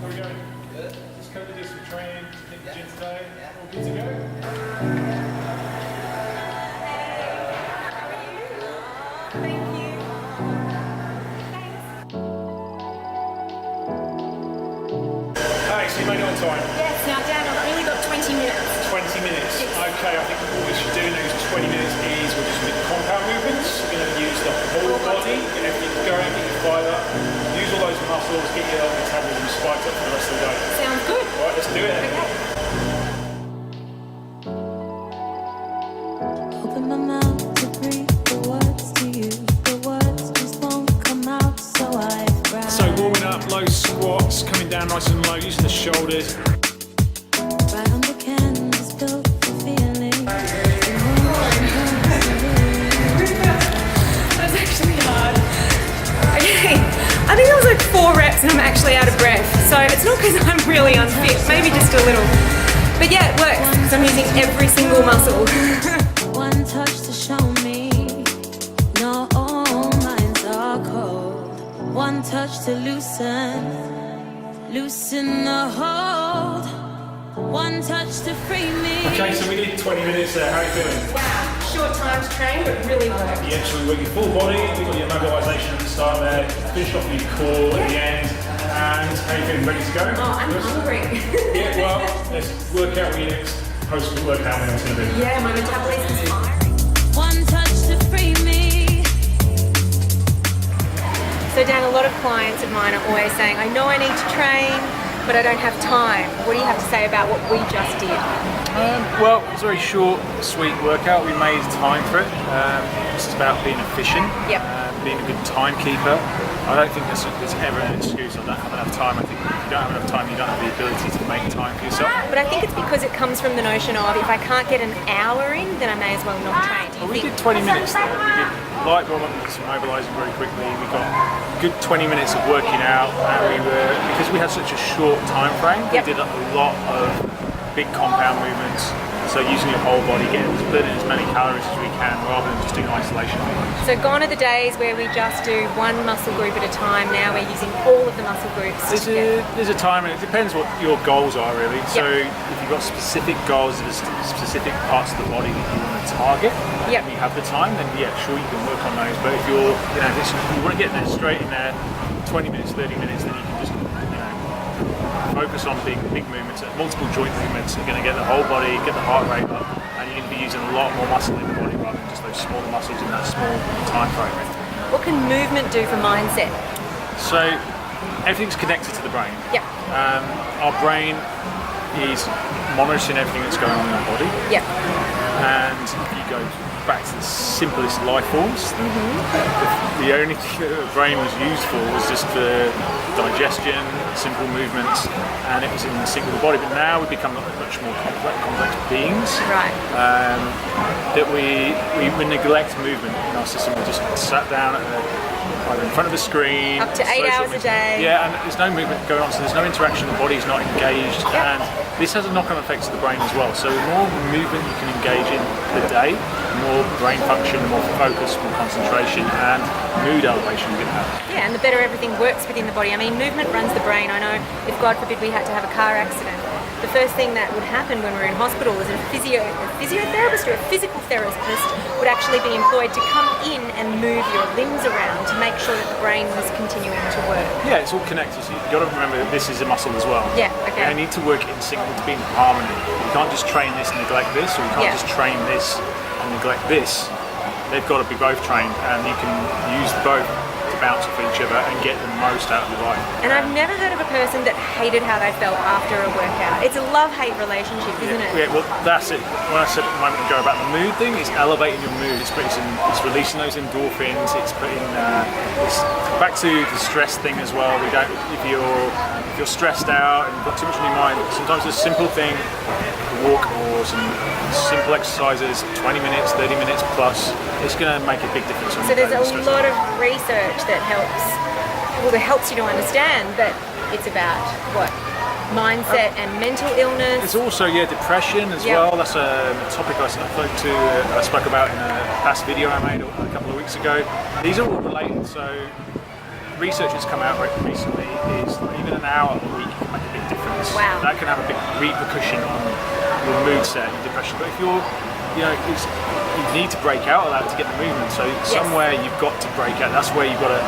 we going? Good. Just come to do some training, hit the gym today. All good to go? Thank you. Hey, so you made it on time? Yes, now Dan, I've only got 20 minutes. 20 minutes. Okay, I think what we should do in those 20 minutes is we'll just do the compound movements. We're going to use the whole body, get everything going, get your fired up, use all those muscles, get your metabolism spiked up for the rest of the day. Sounds good. Alright, let's do it. Okay. Open my mouth to breathe the words to you. The words just won't come out, so I fry. So warming up, low squats, coming down nice and low, using the shoulders. Right on the canvas, built the feeling. That was actually hard. Okay, I think that was like 4 reps and I'm actually out of breath. So it's not because I'm really unfit, maybe just a little. But yeah, it works because I'm using every single muscle. One touch to show me, no, all minds are cold. One touch to loosen the hold. One touch to free me. Okay, so we did 20 minutes there. How are you feeling? Wow, short time to train, but really worked. Yeah, so we work your full body, we got your mobilisation at the start there, finished off with your core at the end, and how are you feeling? Ready to go? Oh, I'm hungry. Yeah, well, let's work out what your next post-workout meal is going to be. Yeah, my metabolism's firing. One touch to free me. So Dan, a lot of clients of mine are always saying, I know I need to train, but I don't have time. What do you have to say about what we just did? Well, it's a very short, sweet workout. We made time for it. This is about being efficient, Yep. Being a good timekeeper. I don't think there's ever an excuse on that. Have enough time. I think if you don't have enough time, you don't have the ability to make time for yourself. But I think it's because it comes from the notion of if I can't get an hour in, then I may as well not train. Do you Well, we think? did 20 minutes there. We did light volumes, mobilising very quickly. We got a good 20 minutes of working out, and because we had such a short time frame, Yep. we did a lot of big compound movements. So using your whole body, getting as many calories as we can, rather than just doing isolation movements. So gone are the days where we just do one muscle group at a time. Now we're using all of the muscle groups together. There's a time, and it depends what your goals are really. So Yep. if you've got specific goals, there's specific parts of the body that you want to target, Yep. and you have the time, then yeah, sure you can work on those. But if you're, if you want to get there straight in there, 20 minutes, 30 minutes, then you can just, focus on big movements, multiple joint movements. You're going to get the whole body, get the heart rate up, and you're going to be using a lot more muscle in the body rather than just those smaller muscles in that small time frame. What can movement do for mindset? So everything's connected to the brain. Yep. Our brain is monitoring everything that's going on in our body, Yep. and if you go back to the simplest life forms, the only thing that the brain was used for was just for digestion, simple movements, and it was in sync with the body. But now we've become much more complex beings. Right. That we neglect movement in our system. We just sat down either in front of the screen. Up to 8 social hours a media. day. Yeah, and there's no movement going on, so there's no interaction. The body's not engaged, and this has a knock-on effect to the brain as well. So the more movement you can engage in per day, the more brain function, the more focus, more concentration, and mood elevation you're going to have. Yeah, and the better everything works within the body. I mean, movement runs the brain. I know if God forbid we had to have a car accident, the first thing that would happen when we're in hospital is a physiotherapist or a physical therapist would actually be employed to come in and move your limbs around to make sure that the brain was continuing to work. Yeah, it's all connected. So you've got to remember that this is a muscle as well. Yeah, okay. They need to work in sync to be in harmony. You can't just train this and neglect this, or you can't just train this and neglect this. They've got to be both trained, and you can use both to bounce off each other and get the most out of your life. And I've never heard of a person that hated how they felt after a workout. It's a love-hate relationship, isn't it? Yeah, well, that's it. When I said a moment ago about the mood thing, it's elevating your mood. It's releasing those endorphins. It's putting it's back to the stress thing as well. If you're stressed out and you've got too much on your mind, sometimes a simple thing, a walk or some simple exercises, 20 minutes, 30 minutes plus, it's going to make a big difference. So there's a lot of research that helps you to understand that it's about what? mindset and mental illness. There's also depression as well. That's a topic I spoke about in a past video I made a couple of weeks ago. These are all related. So research has come out recently is that even an hour a week can make a big difference. Wow. That can have a big repercussion on your mood set and depression. But if you're, you need to break out of that to get the movement. So somewhere you've got to break out. That's where you've got to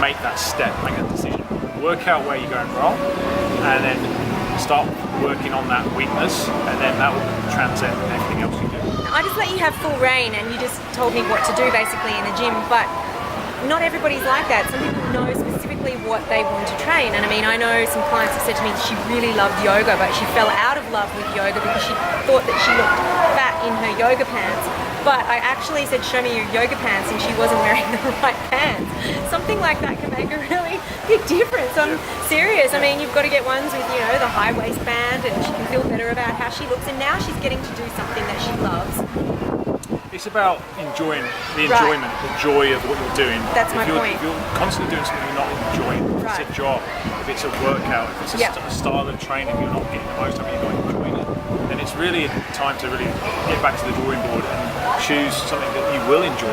make that step, make that decision. Work out where you're going wrong, and then start working on that weakness, and then that will transcend everything else you do. I just let you have full reign, and you just told me what to do basically in the gym, but not everybody's like that. Some people know specifically what they want to train, and I mean, I know some clients have said to me that she really loved yoga, but she fell out of love with yoga because she thought that she looked fat in her yoga pants. But I actually said, show me your yoga pants, and she wasn't wearing the right pants. Something like that can make a really big difference. I'm serious. I mean, you've got to get ones with, the high waistband, and she can feel better about how she looks, and now she's getting to do something that she loves. It's about enjoying the enjoyment, the joy of what you're doing. That's my If point. you're constantly doing something you're not enjoying, if it's a job, if it's a workout, if it's a style of training you're not getting the most of, you're not enjoying it, then it's really time to really get back to the drawing board and choose something that you will enjoy.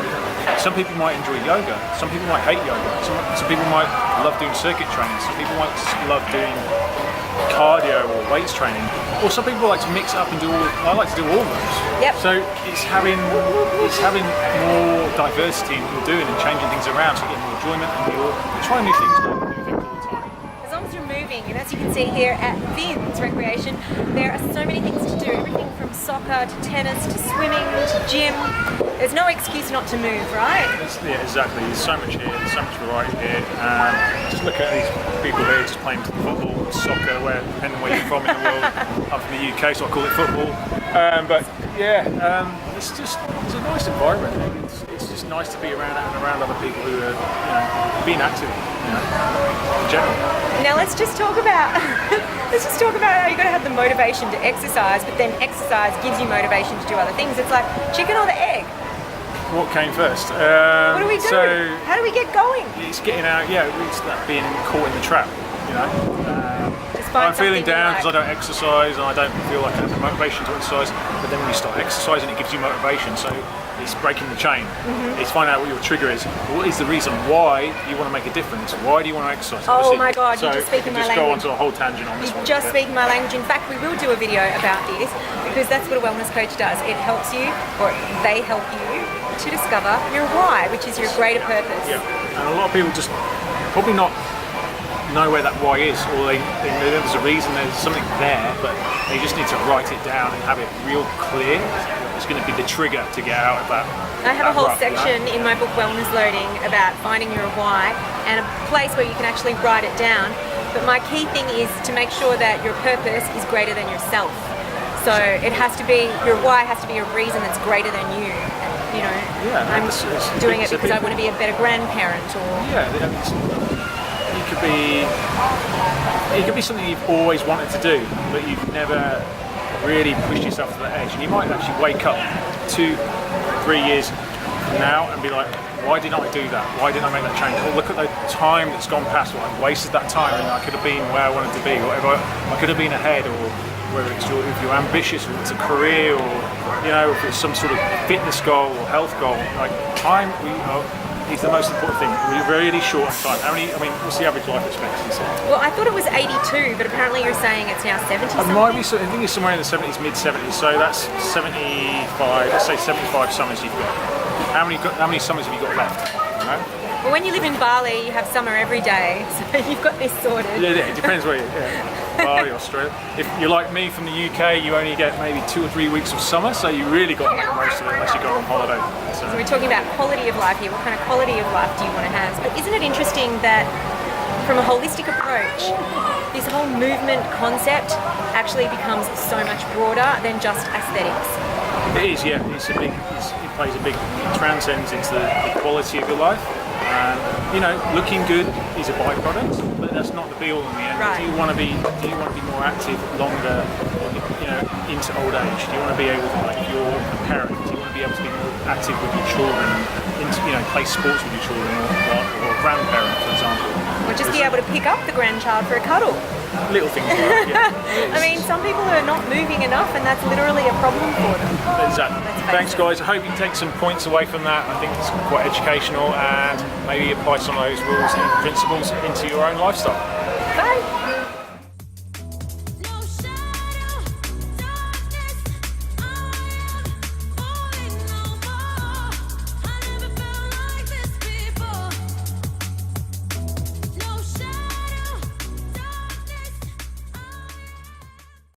Some people might enjoy yoga, some people might hate yoga, some people might love doing circuit training, some people might love doing cardio or weights training, or some people like to mix it up and I like to do all of those. So it's having more diversity in what you're doing and changing things around, so you get more enjoyment and you're trying new things, not new things all the time. As long as you're moving, and as you can see here at Vin's Recreation, there are so many things to do, everything from soccer to tennis to swimming to gym. There's no excuse not to move, right? Yeah, exactly. There's so much here, there's so much variety here. Just look at these people here just playing football, soccer, depending where you're from in the world. I'm from the UK, so I call it football. It's a nice environment. It's just nice to be around other people who are, being active, in general. Now let's just talk about how you've got to have the motivation to exercise, but then exercise gives you motivation to do other things. It's like chicken or the egg. What came first? What do we do? So how do we get going? it's getting out. It's that being caught in the trap. Find I'm feeling something you down like. because I don't exercise and I don't feel like I have the motivation to exercise. But then when you start exercising, it gives you motivation. So it's breaking the chain. It's finding out what your trigger is. What is the reason why you want to make a difference? Why do you want to exercise? Oh my God, so you're just speaking my language. language. Go onto a whole tangent on this one. Just speaking my language. In fact, we will do a video about this because that's what a wellness coach does. It helps you, or they help you, to discover your why, which is your greater purpose. Yeah, and a lot of people just probably not know where that why is, or they know there's a reason, there's something there, but they just need to write it down and have it real clear. It's going to be the trigger to get out of that. I have a whole rut, section in my book Wellness Loading about finding your why and a place where you can actually write it down. But my key thing is to make sure that your purpose is greater than yourself. So it has to be, your why has to be a reason that's greater than you. I'm doing it because I want to be a better grandparent, or it could be something you've always wanted to do, but you've never really pushed yourself to the edge. And you might actually wake up 2-3 years from now and be like, why didn't I do that? Why didn't I make that change? Or look at the time that's gone past. Well, I wasted that time, and I could have been where I wanted to be, or I could have been ahead, or whether it's if you're ambitious, or it's a career, or if it's some sort of fitness goal or health goal. Like time, is the most important thing. We're really short on time. What's the average life expectancy? Well, I thought it was 82, but apparently you're saying it's now 70 something. I think it's somewhere in the 70s, mid-70s. So that's 75. Let's say 75 summers you've got. How many summers have you got left? Well, when you live in Bali, you have summer every day, so you've got this sorted. Yeah, it depends where Bali, Australia. If you're like me from the UK, you only get maybe 2 or 3 weeks of summer, so you really got to make the most of it unless you go on holiday. So we're talking about quality of life here. What kind of quality of life do you want to have? But isn't it interesting that from a holistic approach, this whole movement concept actually becomes so much broader than just aesthetics? It is, yeah. It plays a big, it transcends into the quality of your life. Looking good is a byproduct, but that's not the be all in the end. Right. Do you want to be more active longer? into old age? Do you want to be able to, like, if you're a parent, do you want to be able to be more active with your children, play sports with your children, or a grandparent, for example? Or just be able to pick up the grandchild for a cuddle. Little things like that, yeah. I mean, some people are not moving enough, and that's literally a problem for them. Exactly. Thanks, guys. I hope you take some points away from that. I think it's quite educational, and maybe apply some of those rules and principles into your own lifestyle. Bye.